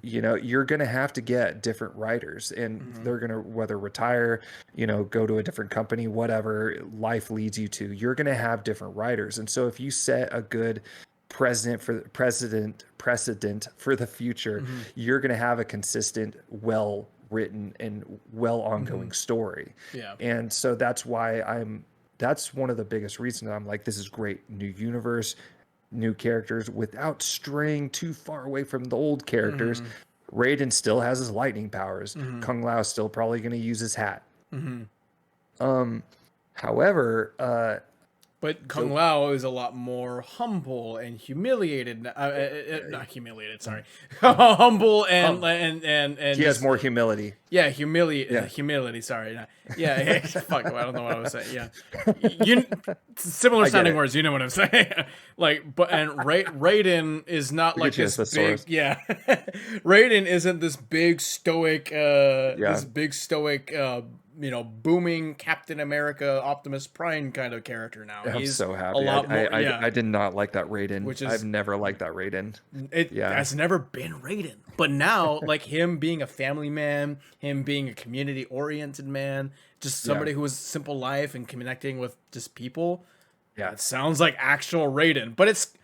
you're going to have to get different writers, and they're going to, whether retire, go to a different company, whatever life leads you to, you're going to have different writers. And so if you set a good precedent for the future, you're going to have a consistent, well written and well ongoing story. Yeah. And so that's why that's one of the biggest reasons I'm like, this is great. New universe, new characters without straying too far away from the old characters. Raiden still has his lightning powers. Kung Lao is still probably going to use his hat. However, but Kung Lao is a lot more humble and humiliated. Not humiliated, sorry. Humble and he has more humility. Yeah, humility. Sorry, yeah. Fuck, I don't know what I was saying. Yeah, similar sounding words. You know what I'm saying? Raiden is not like this big. Yeah, Raiden isn't this big stoic. Booming Captain America, Optimus Prime kind of character now. He's so happy. I did not like that Raiden. I've never liked that Raiden. That's never been Raiden. But now, like him being a family man, him being a community-oriented man, just somebody who has simple life and connecting with just people. Yeah, it sounds like actual Raiden. But it's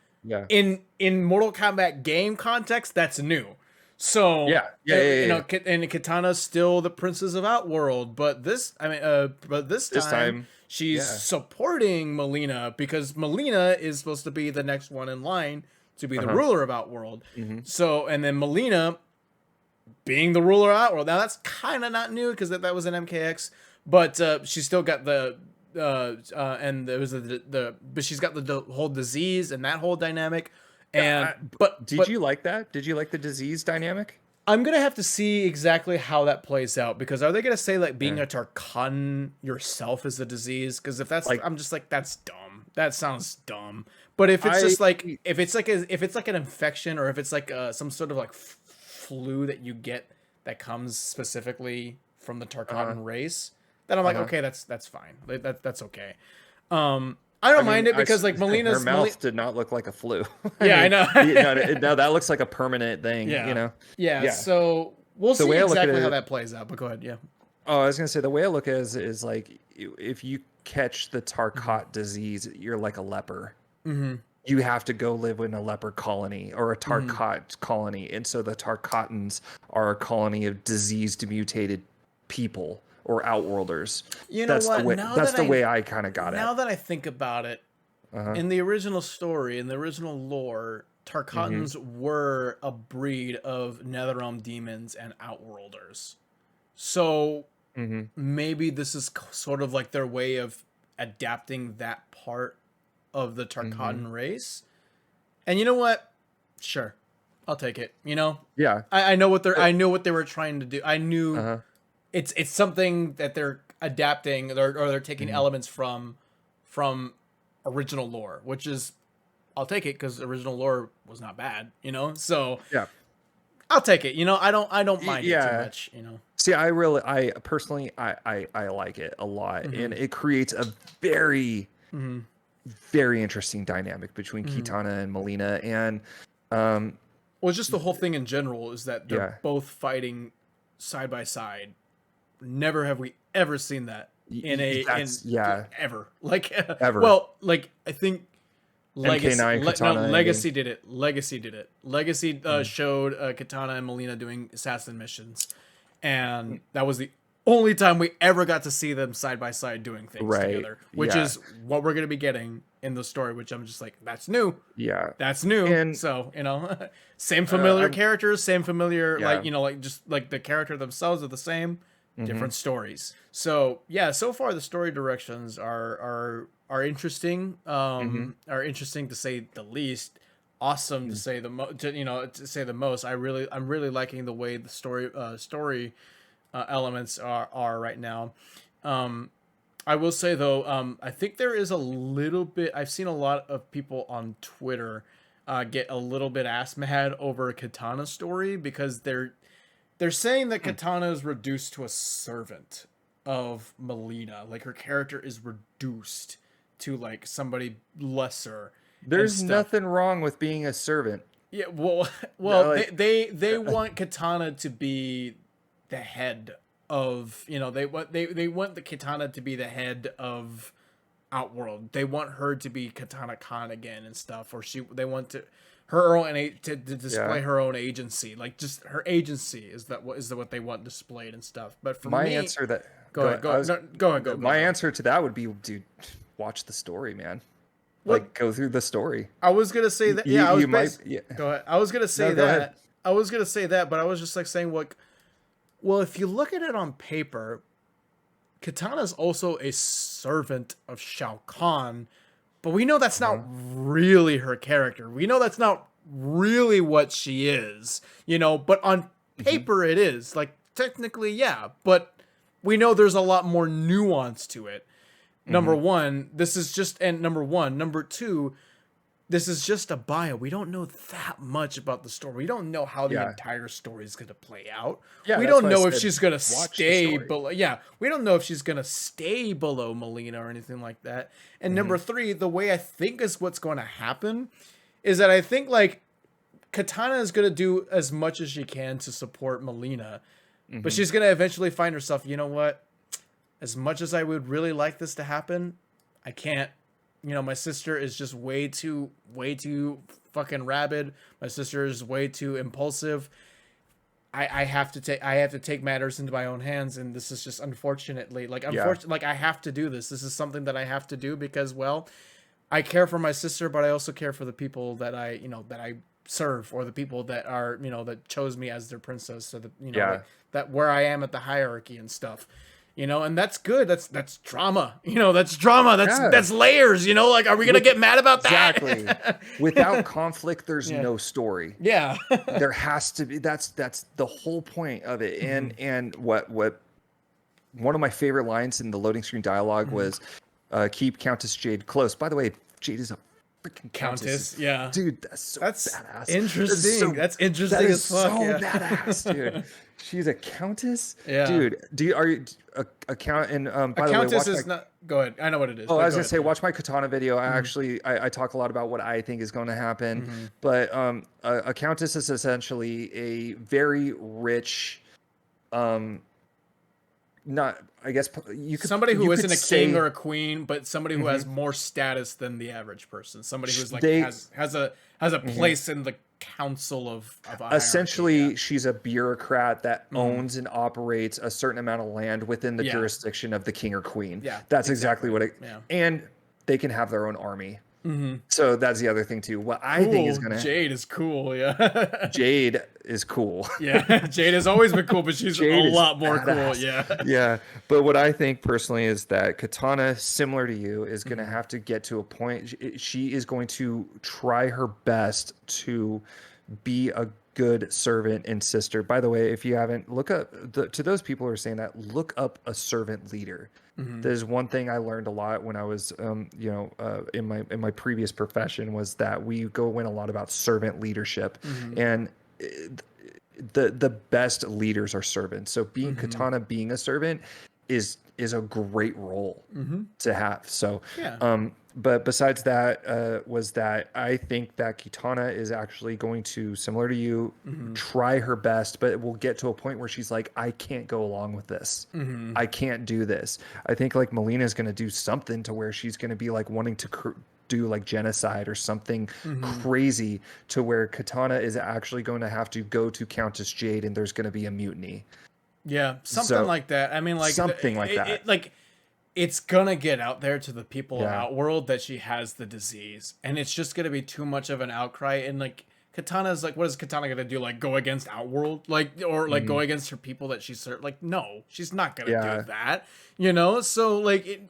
in Mortal Kombat game context, that's new. So and Kitana's still the princess of Outworld, but this time she's supporting Mileena because Mileena is supposed to be the next one in line to be the ruler of Outworld. So, and then Mileena being the ruler of Outworld. Now that's kind of not new because that was an MKX, but she still got the and there was but she's got the whole disease and that whole dynamic. But did you like that? Did you like the disease dynamic? I'm gonna have to see exactly how that plays out, because are they gonna say like being a Tarkatan yourself is a disease? Because if that's I'm just like, that's dumb. That sounds dumb. But if it's just like if it's like an infection, or if it's like some sort of like flu that you get that comes specifically from the Tarkatan race, then I'm like, okay, that's fine. That's okay. I don't mind it because like Melina's her mouth did not look like a flu. I know. No, that looks like a permanent thing. Yeah. So we'll see exactly how that plays out. But go ahead. Yeah. Oh, I was gonna say the way I look at it is like if you catch the Tarkat disease, you're like a leper. You have to go live in a leper colony or a Tarkat colony, and so the Tarkatans are a colony of diseased, mutated people. Or Outworlders. That's the way I kind of got it. Now that I think about it, in the original story, in the original lore, Tarkatans were a breed of Netherrealm demons and Outworlders. So maybe this is sort of like their way of adapting that part of the Tarkatan race. And you know what? Sure, I'll take it. Yeah. I know what they were trying to do. I knew. It's something that they're adapting or they're taking elements from original lore, which is, I'll take it because original lore was not bad, So yeah, I'll take it. I don't mind it too much. See, I personally like it a lot, and it creates a very very interesting dynamic between Kitana and Mileena, and well, just the whole thing in general is that they're both fighting side by side. Never have we ever seen that ever. Like ever. Well, like I think Legacy did it. Legacy did it. Legacy showed Kitana and Mileena doing assassin missions, and that was the only time we ever got to see them side by side doing things together, which is what we're gonna be getting in the story. Which I'm just like, that's new. Yeah, that's new. And so same familiar characters, same familiar just like the character themselves are the same. Different stories. So yeah, so far the story directions are interesting. Are interesting to say the least. Awesome to say to say the most. I'm really liking the way the story elements are right now. I will say though, I think there is a little bit. I've seen a lot of people on Twitter get a little bit ass mad over Kitana's story because they're saying that Kitana is reduced to a servant of Mileena. Like her character is reduced to like somebody lesser. There's nothing wrong with being a servant. Yeah, well, Like, they want Katana to be the head of, they want the Katana to be the head of Outworld. They want her to be Katana Khan again and stuff, or they want to her own to display yeah. her own agency, like just her agency is what they want displayed and stuff. But for My me, answer that go ahead, I was no, go ahead, my go. answer to that would be, dude, watch the story, man. What Like, go through the story. I was gonna say that, You yeah, you might, yeah. go ahead. I was gonna say No, go ahead. that. I was gonna say that, but I was just like saying, what? Well, if you look at it on paper, Katana is also a servant of Shao Kahn, but we know that's not really her character. We know that's not really what she is, but on Mhm. paper it is. Like, technically, yeah, but we know there's a lot more nuance to it. Number Mhm. one, this is just, and number one. Number two, this is just a bio. We don't know that much about the story. We don't know how the Yeah. entire story is going to play out. Yeah, We that's don't why I know if said she's going to watch the stay story. below. Yeah, we don't know if she's going to stay below Mileena or anything like that. And Mhm. number three, the way I think is what's going to happen is that I think like Katana is going to do as much as she can to support Mileena, but Mhm. she's going to eventually find herself, you know what? As much as I would really like this to happen, I can't. My sister is just way too fucking rabid. My sister is way too impulsive. I have to take matters into my own hands, and this is just unfortunately Yeah. like I have to do this. This is something that I have to do because, well, I care for my sister, but I also care for the people that I serve, or the people that are, that chose me as their princess, so that, Yeah. that where I am at the hierarchy and stuff. And that's good. That's drama. That's drama. Yeah. That's layers. Like, are we gonna With get mad about exactly. that? Without conflict, there's Yeah. no story. Yeah. There has to be. That's the whole point of it. Mhm. And what one of my favorite lines in the loading screen dialogue Mhm. was, "Keep Countess Jade close." By the way, Jade is a freaking Countess. Yeah. dude. That's so That's badass. interesting. That's That interesting is as fuck. so Yeah. badass, dude. She's a countess, Yeah. dude. Are you a count? And A by the way, countess watch my. is not. Go ahead. I know what it is. Oh, But I was go gonna ahead. say, Yeah. watch my Katana video. Mhm. I talk a lot about what I think is going to happen, Mhm. but a countess is essentially a very rich, um, not I guess Somebody who you could isn't a king say or a queen, but somebody who has mhm, more status than the average person. Somebody who's like they has a mhm. place in the council of a hierarchy. Yeah. Essentially, she's a bureaucrat that Mhm. owns and operates a certain amount of land within the Yeah. jurisdiction of the king or queen. Yeah. That's exactly Exactly. what it, Yeah. and they can have their own army. Hmm. So that's the other thing too. What I think is Cool. gonna Jade is cool. Yeah. Jade is cool. Yeah. Jade has always been cool, but she's a Jade is lot more cool. badass. Yeah. Yeah. But what I think personally is that Katana, similar to you, is going to Mhm. have to get to a point. She is going to try her best to be a good servant and sister. By the way, if you haven't, look up to those people who are saying that, look up a servant leader. Mhm. There's one thing I learned a lot when I was, in my previous profession, was that we go in a lot about servant leadership, Mhm. and the best leaders are servants. So being Mhm. Katana, being a servant, is a great role Mhm. to have. So, Yeah. but besides that, was that I think that Kitana is actually going to, similar to you, Mhm. try her best, but it will get to a point where she's like, I can't go along with this. Mhm. I can't do this. I think like Mileena is going to do something to where she's going to be like wanting to do like genocide or something Mhm. crazy, to where Katana is actually going to have to go to Countess Jade and there's going to be a mutiny. Yeah. Something So like that. I mean, like something like that. like it's gonna get out there to the people of Yeah. Outworld that she has the disease, and it's just gonna be too much of an outcry. And like Katana's like, what is Katana gonna do? Like go against Outworld, or like Mhm. go against her people that she served? Like no, she's not gonna Yeah. do that. So like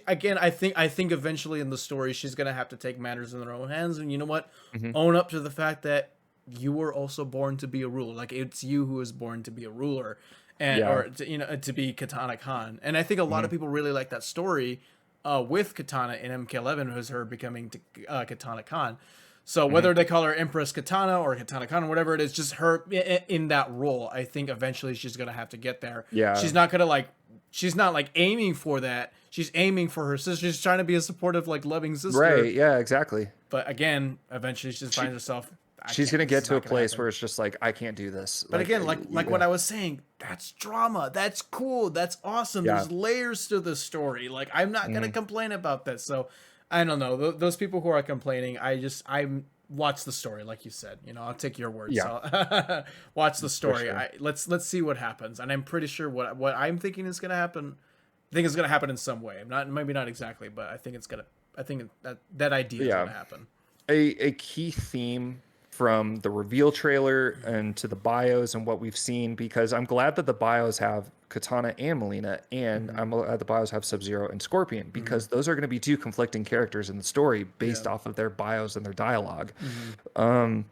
again, I think eventually in the story she's gonna have to take matters in her own hands, and you know what? Mhm. Own up to the fact that you were also born to be a ruler. Like it's you who was born to be a ruler, and Yeah. or to be Katana Khan. And I think a lot Mhm. of people really like that story with Katana in MK11, was her becoming Katana Khan. So Mhm. whether they call her Empress Katana or Katana Khan or whatever it is, just her in that role. I think eventually she's gonna have to get there. Yeah. She's not gonna like. She's not like aiming for that. She's aiming for her sister. She's trying to be a supportive, like loving sister. Right. Yeah, exactly. But again, eventually she just She finds herself. I She's can't. gonna This get is to a not gonna place happen. where it's just like, I can't do this. But Like, again, like what yeah, I was saying, that's drama. That's cool. That's awesome. yeah, There's layers to the story. Like I'm not gonna mhm, complain about that. So I don't know. Those people who are complaining, I watch the story, like you said. You know, I'll take your word. yeah, So watch the for story. sure. Let's see what happens. And I'm pretty sure what I'm thinking is gonna happen. I think it's gonna happen in some way. Not maybe not exactly, but I think it's gonna. I think that idea is Yeah, gonna happen. a key theme from the reveal trailer and to the bios and what we've seen, because I'm glad that the bios have Katana and Mileena, and Hmm. I'm glad the bios have Sub-Zero and Scorpion, Hmm. because those are going to be two conflicting characters in the story Yeah. based off of their bios and their dialogue. Hmm. Um,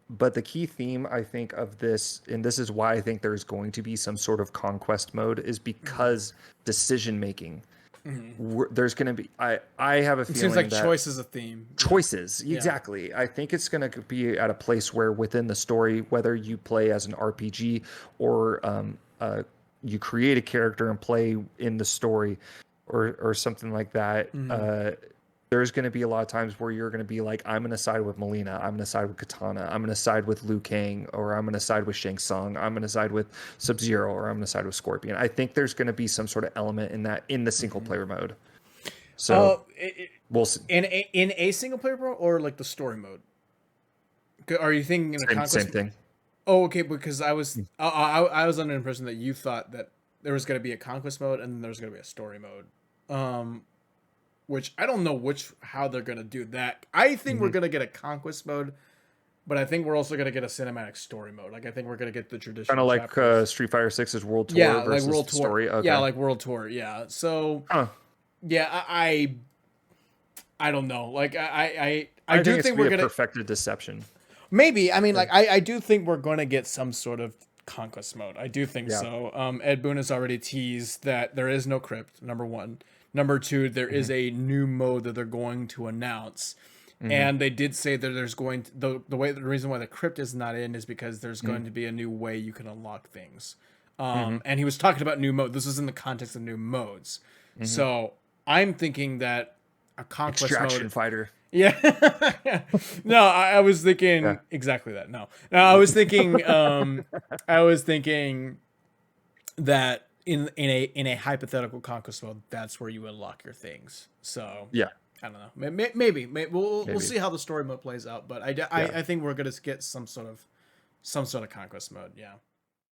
but the key theme, I think, of this, and this is why I think there's going to be some sort of conquest mode, is Hmm. because decision making. Hmm. There's going to be, I have a It seems like feeling that choice is a theme. Yeah. choices, Yeah. exactly. I think it's going to be at a place where within the story, whether you play as an RPG or you create a character and play in the story, or something like that, Hmm. there's going to be a lot of times where you're going to be like, I'm going to side with Mileena, I'm going to side with Katana, I'm going to side with Liu Kang, or I'm going to side with Shang Tsung, I'm going to side with Sub-Zero, or I'm going to side with Scorpion. I think there's going to be some sort of element in that in the single Hmm. player mode. So Oh, we'll see. in a single player mode or like the story mode? Are you thinking in a Same conquest? thing. Oh, okay. Because I was under the impression that you thought that there was going to be a conquest mode and then there's going to be a story mode. Which I don't know how they're going to do that. I think we're Mhm. going to get a conquest mode, but I think we're also going to get a cinematic story mode. Like I think we're going to get the Kind of traditional like chapters. Street Fighter Six's World Yeah, Tour like versus world the tour. story. Yeah, Okay. like world tour. Yeah. So Huh. yeah, I don't know. Like I I think do it's think gonna we're be a gonna perfected deception. maybe. I mean, Yeah. like I do think we're gonna get some sort of conquest mode. I do think Yeah. so. Ed Boon has already teased that there is no crypt. Number one. Number two, there Hmm. is a new mode that they're going to announce. Hmm. And they did say that there's going to the reason why the crypt is not in is because there's Hmm. going to be a new way you can unlock things. Hmm. And he was talking about new mode. This is in the context of new modes. Hmm. So I'm thinking that a conquest mode. Extraction fighter. Yeah. No, I was Yeah. thinking exactly that. No, I was thinking that in a hypothetical conquest mode, that's where you unlock your things. So Yeah. I don't know. Maybe we'll Maybe. see how the story mode plays out. But Yeah. I think we're gonna get some sort of conquest mode. Yeah.